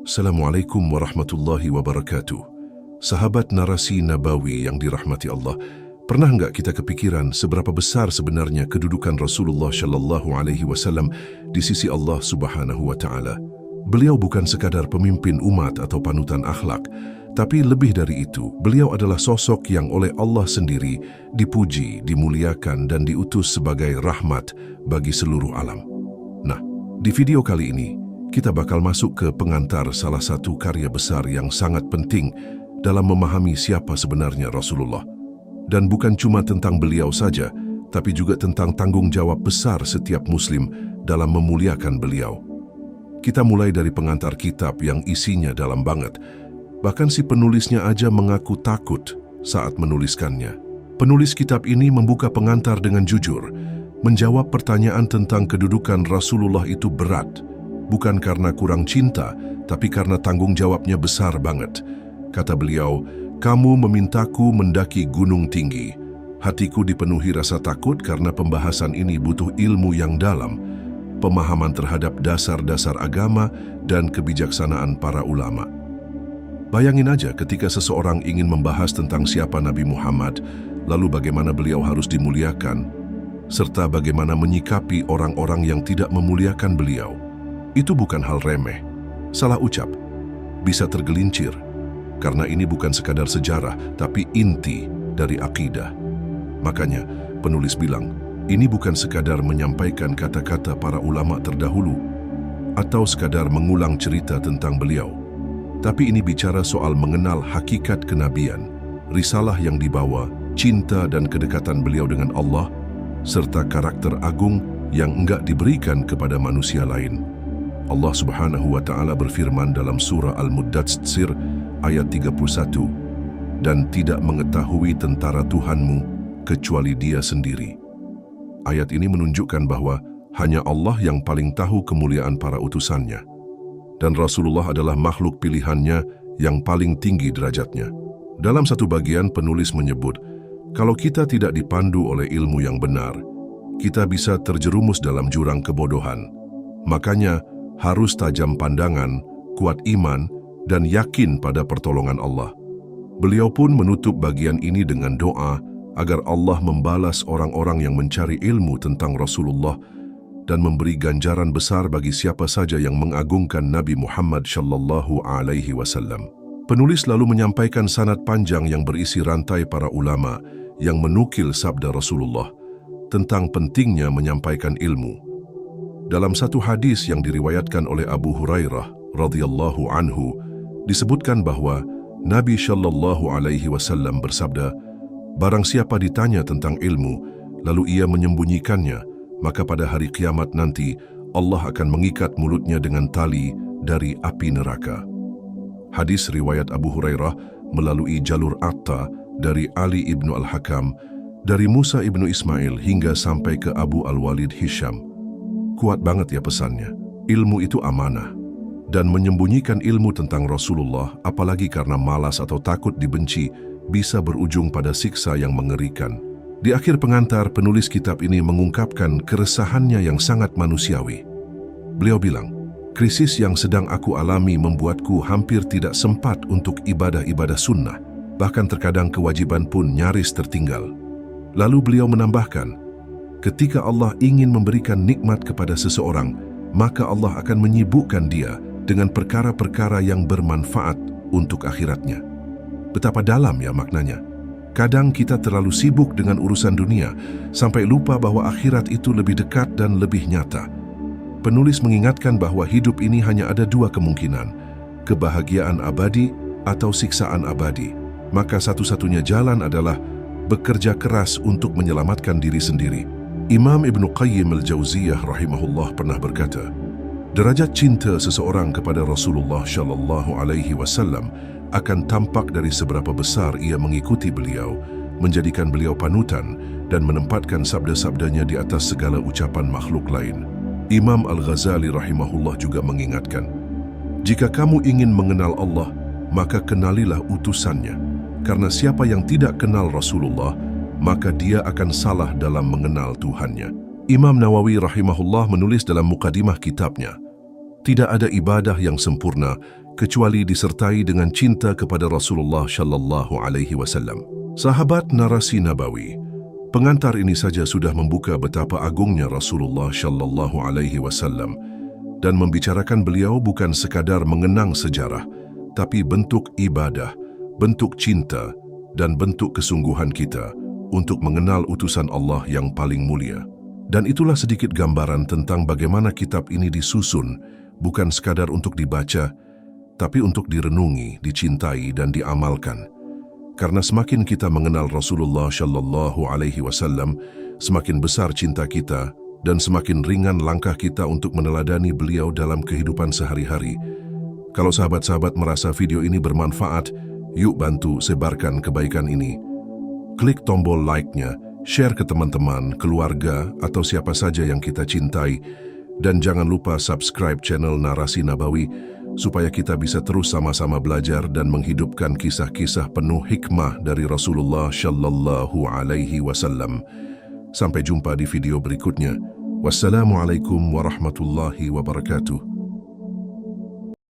Assalamualaikum warahmatullahi wabarakatuh. Sahabat narasi nabawi yang dirahmati Allah, pernah enggak kita kepikiran seberapa besar sebenarnya kedudukan Rasulullah Shallallahu Alaihi Wasallam di sisi Allah Subhanahu Wa Taala? Beliau bukan sekadar pemimpin umat atau panutan akhlak, tapi lebih dari itu, beliau adalah sosok yang oleh Allah sendiri dipuji, dimuliakan dan diutus sebagai rahmat bagi seluruh alam. Nah, di video kali ini kita bakal masuk ke pengantar salah satu karya besar yang sangat penting dalam memahami siapa sebenarnya Rasulullah. Dan bukan cuma tentang beliau saja, tapi juga tentang tanggung jawab besar setiap muslim dalam memuliakan beliau. Kita mulai dari pengantar kitab yang isinya dalam banget. Bahkan si penulisnya aja mengaku takut saat menuliskannya. Penulis kitab ini membuka pengantar dengan jujur, menjawab pertanyaan tentang kedudukan Rasulullah itu berat. Bukan karena kurang cinta, tapi karena tanggung jawabnya besar banget. Kata beliau, "Kamu memintaku mendaki gunung tinggi. Hatiku dipenuhi rasa takut karena pembahasan ini butuh ilmu yang dalam, pemahaman terhadap dasar-dasar agama dan kebijaksanaan para ulama." Bayangin aja ketika seseorang ingin membahas tentang siapa Nabi Muhammad, lalu bagaimana beliau harus dimuliakan, serta bagaimana menyikapi orang-orang yang tidak memuliakan beliau. Itu bukan hal remeh, salah ucap, bisa tergelincir, karena ini bukan sekadar sejarah, tapi inti dari akidah. Makanya, penulis bilang, ini bukan sekadar menyampaikan kata-kata para ulama terdahulu, atau sekadar mengulang cerita tentang beliau. Tapi ini bicara soal mengenal hakikat kenabian, risalah yang dibawa, cinta dan kedekatan beliau dengan Allah, serta karakter agung yang enggak diberikan kepada manusia lain. Allah Subhanahu wa Ta'ala berfirman dalam surah Al-Muddatsir ayat 31, "Dan tidak mengetahui tentara Tuhanmu kecuali Dia sendiri." Ayat ini menunjukkan bahwa hanya Allah yang paling tahu kemuliaan para utusannya. Dan Rasulullah adalah makhluk pilihannya yang paling tinggi derajatnya. Dalam satu bagian penulis menyebut, kalau kita tidak dipandu oleh ilmu yang benar, kita bisa terjerumus dalam jurang kebodohan. Makanya, harus tajam pandangan, kuat iman, dan yakin pada pertolongan Allah. Beliau pun menutup bagian ini dengan doa agar Allah membalas orang-orang yang mencari ilmu tentang Rasulullah dan memberi ganjaran besar bagi siapa saja yang mengagungkan Nabi Muhammad Shallallahu Alaihi Wasallam. Penulis lalu menyampaikan sanad panjang yang berisi rantai para ulama yang menukil sabda Rasulullah tentang pentingnya menyampaikan ilmu. Dalam satu hadis yang diriwayatkan oleh Abu Hurairah radhiyallahu anhu, disebutkan bahwa Nabi Shallallahu Alaihi Wasallam bersabda, "Barang siapa ditanya tentang ilmu, lalu ia menyembunyikannya, maka pada hari kiamat nanti Allah akan mengikat mulutnya dengan tali dari api neraka." Hadis riwayat Abu Hurairah melalui jalur Atta dari Ali ibnu Al-Hakam, dari Musa ibnu Ismail hingga sampai ke Abu Al-Walid Hisham. Kuat banget ya pesannya. Ilmu itu amanah. Dan menyembunyikan ilmu tentang Rasulullah, apalagi karena malas atau takut dibenci, bisa berujung pada siksa yang mengerikan. Di akhir pengantar, penulis kitab ini mengungkapkan keresahannya yang sangat manusiawi. Beliau bilang, "Krisis yang sedang aku alami membuatku hampir tidak sempat untuk ibadah-ibadah sunnah. Bahkan terkadang kewajiban pun nyaris tertinggal." Lalu beliau menambahkan, ketika Allah ingin memberikan nikmat kepada seseorang, maka Allah akan menyibukkan dia dengan perkara-perkara yang bermanfaat untuk akhiratnya. Betapa dalam ya maknanya. Kadang kita terlalu sibuk dengan urusan dunia, sampai lupa bahwa akhirat itu lebih dekat dan lebih nyata. Penulis mengingatkan bahwa hidup ini hanya ada dua kemungkinan, kebahagiaan abadi atau siksaan abadi. Maka satu-satunya jalan adalah bekerja keras untuk menyelamatkan diri sendiri. Imam Ibnu Qayyim Al-Jauziyah rahimahullah pernah berkata, derajat cinta seseorang kepada Rasulullah Shallallahu Alaihi Wasallam akan tampak dari seberapa besar ia mengikuti beliau, menjadikan beliau panutan, dan menempatkan sabda-sabdanya di atas segala ucapan makhluk lain. Imam Al-Ghazali rahimahullah juga mengingatkan, jika kamu ingin mengenal Allah, maka kenalilah utusannya, karena siapa yang tidak kenal Rasulullah, maka dia akan salah dalam mengenal Tuhannya. Imam Nawawi rahimahullah menulis dalam mukadimah kitabnya, tidak ada ibadah yang sempurna kecuali disertai dengan cinta kepada Rasulullah Shallallahu Alaihi Wasallam. Sahabat narasi nabawi, pengantar ini saja sudah membuka betapa agungnya Rasulullah Shallallahu Alaihi Wasallam dan membicarakan beliau bukan sekadar mengenang sejarah, tapi bentuk ibadah, bentuk cinta, dan bentuk kesungguhan kita untuk mengenal utusan Allah yang paling mulia. Dan itulah sedikit gambaran tentang bagaimana kitab ini disusun, bukan sekadar untuk dibaca, tapi untuk direnungi, dicintai, dan diamalkan. Karena semakin kita mengenal Rasulullah Shallallahu Alaihi Wasallam, semakin besar cinta kita dan semakin ringan langkah kita untuk meneladani beliau dalam kehidupan sehari-hari. Kalau sahabat-sahabat merasa video ini bermanfaat, yuk bantu sebarkan kebaikan ini. Klik tombol like-nya, share ke teman-teman, keluarga, atau siapa saja yang kita cintai, dan jangan lupa subscribe channel Narasi Nabawi supaya kita bisa terus sama-sama belajar dan menghidupkan kisah-kisah penuh hikmah dari Rasulullah Shallallahu Alaihi Wasallam. Sampai jumpa di video berikutnya. Wassalamualaikum warahmatullahi wabarakatuh.